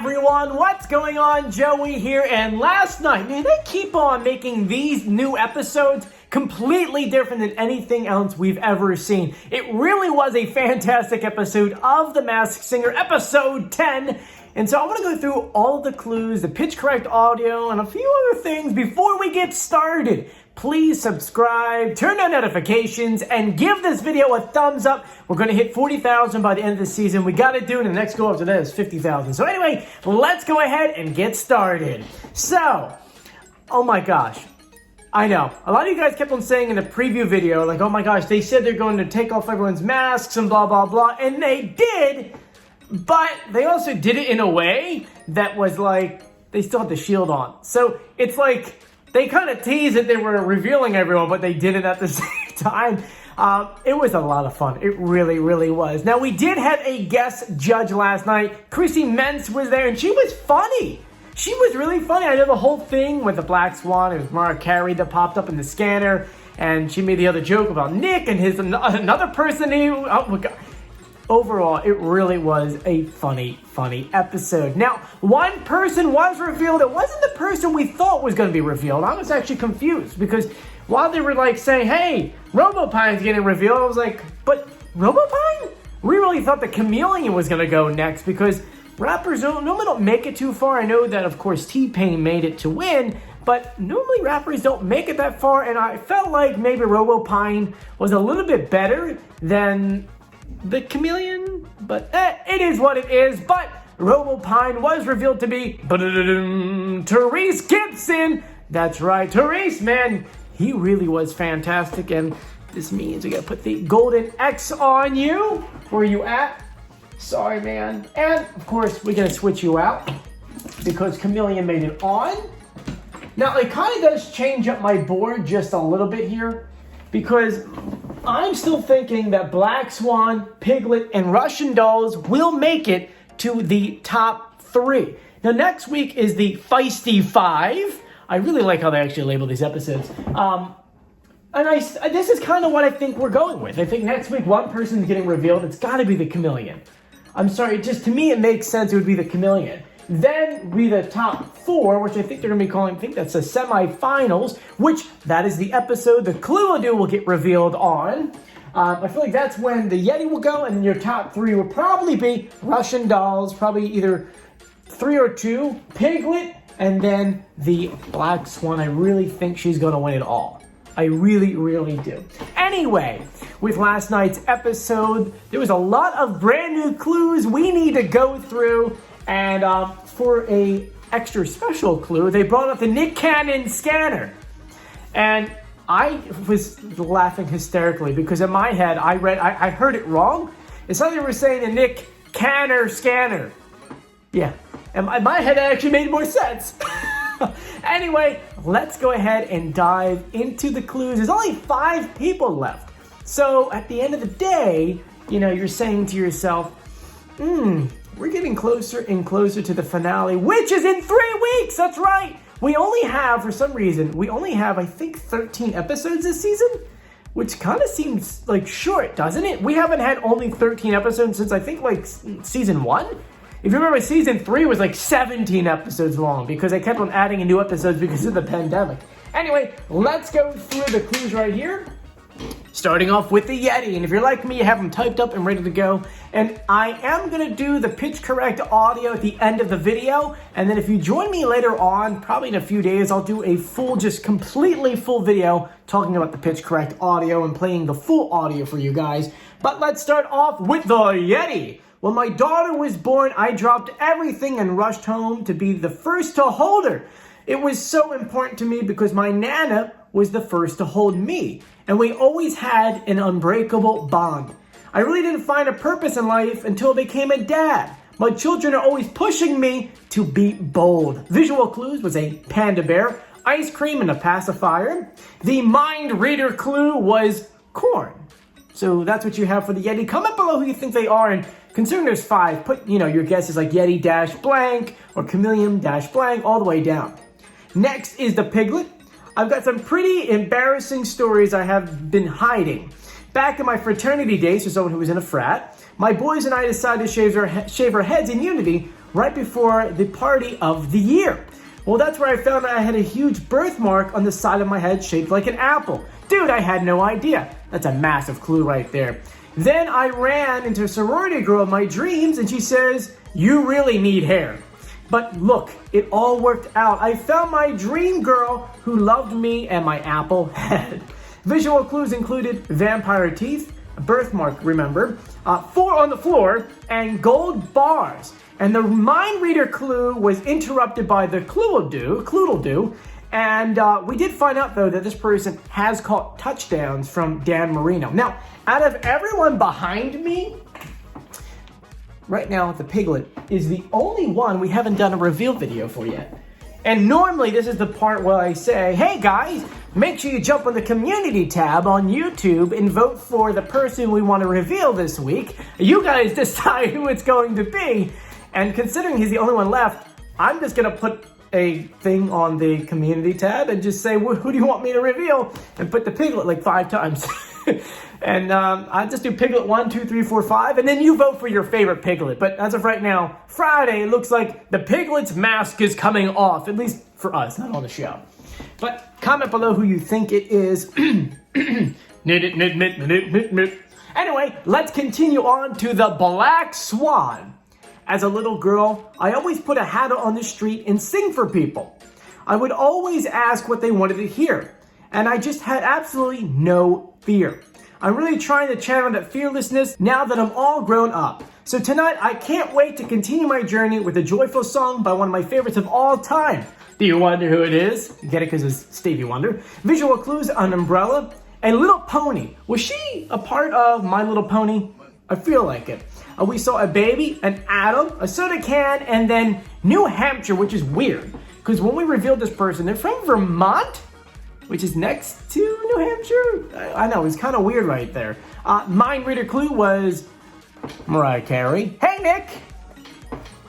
everyone, what's going on? Joey here, and last night, man, they keep on making these new episodes completely different than anything else we've ever seen. It really was a fantastic episode of The Masked Singer, episode 10. And so I want to go through all of the clues, the pitch correct audio, and a few other things before we get started. Please subscribe, turn on notifications, and give this video a thumbs up. We're going to hit 40,000 by the end of the season. We got to do it, and the next goal after that is 50,000. So anyway, let's go ahead and get started. So, oh my gosh. I know. A lot of you guys kept on saying in the preview video, like, oh my gosh, they said they're going to take off everyone's masks and blah, blah, blah. And they did, but they also did it in a way that was like, they still had the shield on. So it's like, they kind of teased that they were revealing everyone, but they did it at the same time. It was a lot of fun. It really, really was. Now, we did have a guest judge last night. Chrissy Metz was there, and she was funny. She was really funny. I know the whole thing with the Black Swan. It was Mariah Carey that popped up in the scanner, and she made the other joke about Nick and his another person. Oh my God. Overall, it really was a funny episode. Now, one person was revealed. It wasn't the person we thought was going to be revealed. I was actually confused because while they were like saying, hey, Robopine's getting revealed, I was like, but Robopine? We really thought the Chameleon was going to go next because rappers normally don't make it too far. I know that, of course, T-Pain made it to win, but normally rappers don't make it that far, and I felt like maybe Robopine was a little bit better than the Chameleon, but it is what it is. But Robopine was revealed to be Tyrese Gibson. That's right, Tyrese, man, he really was fantastic, and this means we gotta put the golden X on you. Where are you at? Sorry, man. And of course, we're gonna switch you out because Chameleon made it on. Now, it kind of does change up my board just a little bit here because I'm still thinking that Black Swan, Piglet, and Russian Dolls will make it to the top 3. Now, next week is the Feisty 5. I really like how they actually label these episodes. This is kind of what I think we're going with. I think next week, one person's getting revealed. It's got to be the Chameleon. I'm sorry, just to me, it makes sense it would be the Chameleon. Then be the top 4, which I think they're going to be calling, I think that's the semifinals, which that is the episode the Clue will get revealed on. I feel like that's when the Yeti will go, and then your top 3 will probably be Russian Dolls, probably either 3 or 2, Piglet, and then the Black Swan. I really think she's going to win it all. I really, really do. Anyway, with last night's episode, there was a lot of brand new clues we need to go through. And for a extra special clue, they brought up the Nick Cannon scanner. And I was laughing hysterically because in my head, I heard it wrong. It's like they were saying the Nick Cannon scanner. Yeah, and in my head, it actually made more sense. Anyway, let's go ahead and dive into the clues. There's only 5 people left. So at the end of the day, you're saying to yourself, we're getting closer and closer to the finale, which is in 3 weeks. That's right. We only have, for some reason, I think 13 episodes this season, which kind of seems like short, doesn't it? We haven't had only 13 episodes since I think like season 1. If you remember, season 3 was like 17 episodes long because they kept on adding in new episodes because of the pandemic. Anyway, let's go through the clues right here. Starting off with the Yeti, and if you're like me, you have them typed up and ready to go. And I am going to do the pitch correct audio at the end of the video, and then if you join me later on, probably in a few days, I'll do a full, just completely full video talking about the pitch correct audio and playing the full audio for you guys. But let's start off with the Yeti. When my daughter was born, I dropped everything and rushed home to be the first to hold her. It was so important to me because my Nana was the first to hold me, and we always had an unbreakable bond. I really didn't find a purpose in life until I became a dad. My children are always pushing me to be bold. Visual clues was a panda bear, ice cream, and a pacifier. The mind reader clue was corn. So that's what you have for the Yeti. Comment below who you think they are, and considering there's 5, put your guesses like Yeti dash blank or Chameleon dash blank all the way down. Next is the Piglet. I've got some pretty embarrassing stories I have been hiding. Back in my fraternity days, for someone who was in a frat, my boys and I decided to shave our heads in unity right before the party of the year. Well, that's where I found out I had a huge birthmark on the side of my head shaped like an apple. Dude, I had no idea. That's a massive clue right there. Then I ran into a sorority girl of my dreams, and she says, "You really need hair." But look, it all worked out. I found my dream girl who loved me and my apple head. Visual clues included vampire teeth, a birthmark, remember, 4 on the floor, and gold bars. And the mind reader clue was interrupted by the Cluedle-do, and we did find out, though, that this person has caught touchdowns from Dan Marino. Now, out of everyone behind me, right now, the Piglet is the only one we haven't done a reveal video for yet. And normally, this is the part where I say, hey guys, make sure you jump on the community tab on YouTube and vote for the person we want to reveal this week. You guys decide who it's going to be. And considering he's the only one left, I'm just going to put a thing on the community tab and just say, who do you want me to reveal? And put the Piglet like 5 times. And I just do Piglet 1, 2, 3, 4, 5, and then you vote for your favorite Piglet. But as of right now, Friday, it looks like the Piglet's mask is coming off, at least for us, not on the show. But comment below who you think it is. Anyway, let's continue on to the Black Swan. As a little girl, I always put a hat on the street and sing for people. I would always ask what they wanted to hear, and I just had absolutely no fear. I'm really trying to channel that fearlessness now that I'm all grown up. So tonight, I can't wait to continue my journey with a joyful song by one of my favorites of all time. Do you wonder who it is? You get it because it's Stevie Wonder. Visual clues, an umbrella, a little pony. Was she a part of My Little Pony? I feel like it. We saw a baby, an atom, a soda can, and then New Hampshire, which is weird. Because when we revealed this person, they're from Vermont, which is next to New Hampshire. I know, it's kind of weird right there. Mind reader clue was Mariah Carey. Hey, Nick!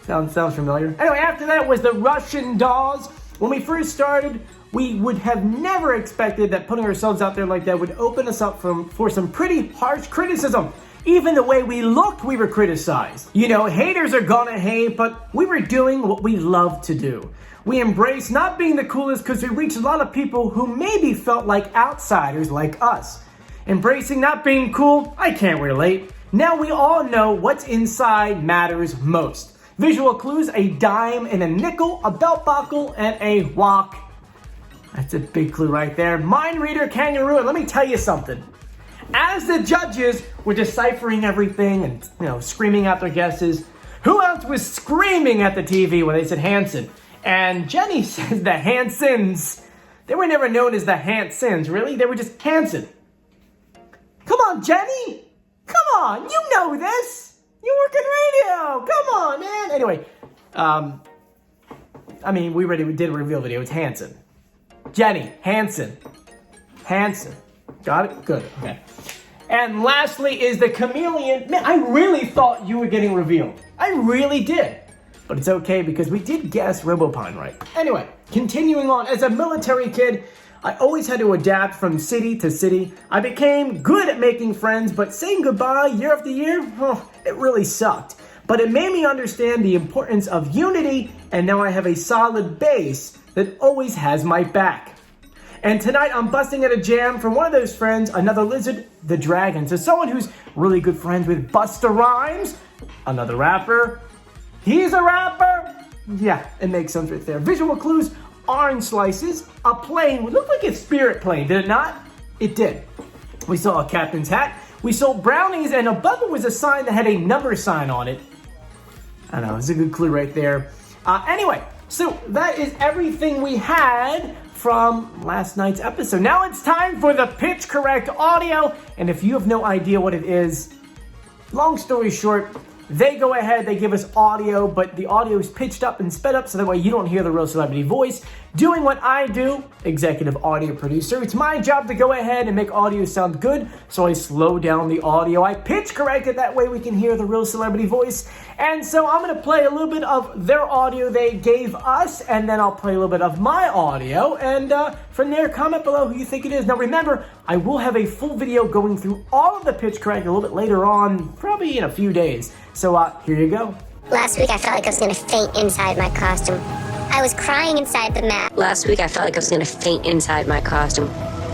Sounds familiar. Anyway, after that was the Russian dolls. When we first started, we would have never expected that putting ourselves out there like that would open us up for some pretty harsh criticism. Even the way we looked, we were criticized. You know, haters are gonna hate, but we were doing what we love to do. We embraced not being the coolest because we reached a lot of people who maybe felt like outsiders like us. Embracing not being cool, I can't relate. Now we all know what's inside matters most. Visual clues, a dime and a nickel, a belt buckle, and a wok. That's a big clue right there. Mind reader kangaroo, and let me tell you something. As the judges were deciphering everything and, screaming out their guesses, who else was screaming at the TV when they said Hanson? And Jenny says the Hansons. They were never known as the Hansons, really. They were just Hanson. Come on, Jenny. Come on, you know this. You work in radio. Come on, man. Anyway, we did a reveal video. It's Hanson. Jenny, Hanson. Got it? Good. Okay. And lastly is the Chameleon. Man, I really thought you were getting revealed. I really did. But it's okay because we did guess Robopine right. Anyway, continuing on. As a military kid, I always had to adapt from city to city. I became good at making friends, but saying goodbye year after year, it really sucked. But it made me understand the importance of unity, and now I have a solid base that always has my back. And tonight I'm busting at a jam from one of those friends, another lizard, the dragon. So someone who's really good friends with Busta Rhymes, another rapper. He's a rapper. Yeah, it makes sense right there. Visual clues, orange slices, a plane. It looked like a Spirit plane, did it not? It did. We saw a captain's hat. We sold brownies, and above it was a sign that had a number sign on it. I know, it's a good clue right there. Anyway, so that is everything we had from last night's episode. Now it's time for the pitch correct audio. And if you have no idea what it is, long story short, they go ahead, they give us audio, but the audio is pitched up and sped up so that way you don't hear the real celebrity voice. Doing what I do, executive audio producer, it's my job to go ahead and make audio sound good, so I slow down the audio. I pitch correct it, that way we can hear the real celebrity voice. And so I'm going to play a little bit of their audio they gave us, and then I'll play a little bit of my audio, and from there, comment below who you think it is. Now remember, I will have a full video going through all of the pitch correct a little bit later on, probably in a few days. So here you go. Last week I felt like I was gonna faint inside my costume. I was crying inside the mask. Last week I felt like I was gonna faint inside my costume.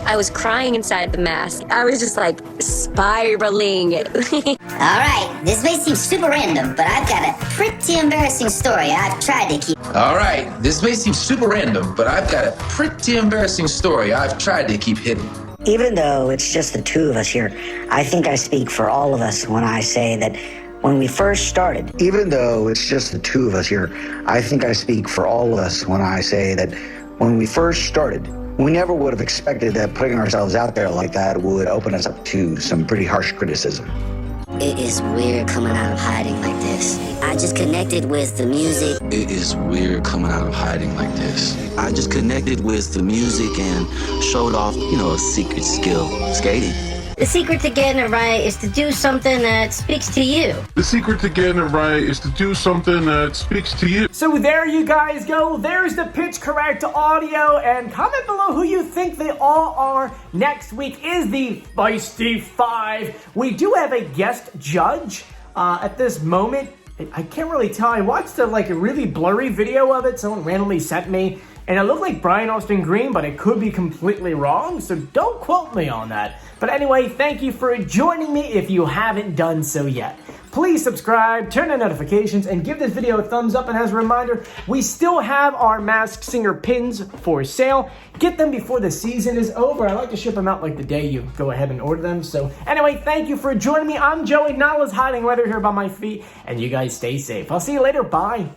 I was crying inside the mask. I was just like spiraling. Alright, this may seem super random, but I've got a pretty embarrassing story I've tried to keep. Alright, this may seem super random, but I've got a pretty embarrassing story I've tried to keep hidden. Even though it's just the two of us here, I think I speak for all of us when I say that when we first started. Even though it's just the two of us here, I think I speak for all of us when I say that when we first started, we never would have expected that putting ourselves out there like that would open us up to some pretty harsh criticism. It is weird coming out of hiding like this. I just connected with the music. It is weird coming out of hiding like this. I just connected with the music and showed off, a secret skill, skating. The secret to getting it right is to do something that speaks to you. The secret to getting it right is to do something that speaks to you. So there you guys go. There's the pitch correct audio. And comment below who you think they all are. Next week is the Feisty 5. We do have a guest judge at this moment. I can't really tell. I watched a really blurry video of it someone randomly sent me. And it looked like Brian Austin Green, but it could be completely wrong, so don't quote me on that. But anyway, thank you for joining me if you haven't done so yet. Please subscribe, turn on notifications, and give this video a thumbs up. And as a reminder, we still have our Masked Singer pins for sale. Get them before the season is over. I like to ship them out like the day you go ahead and order them. So anyway, thank you for joining me. I'm Joey, Nala's hiding weather here by my feet, and you guys stay safe. I'll see you later. Bye.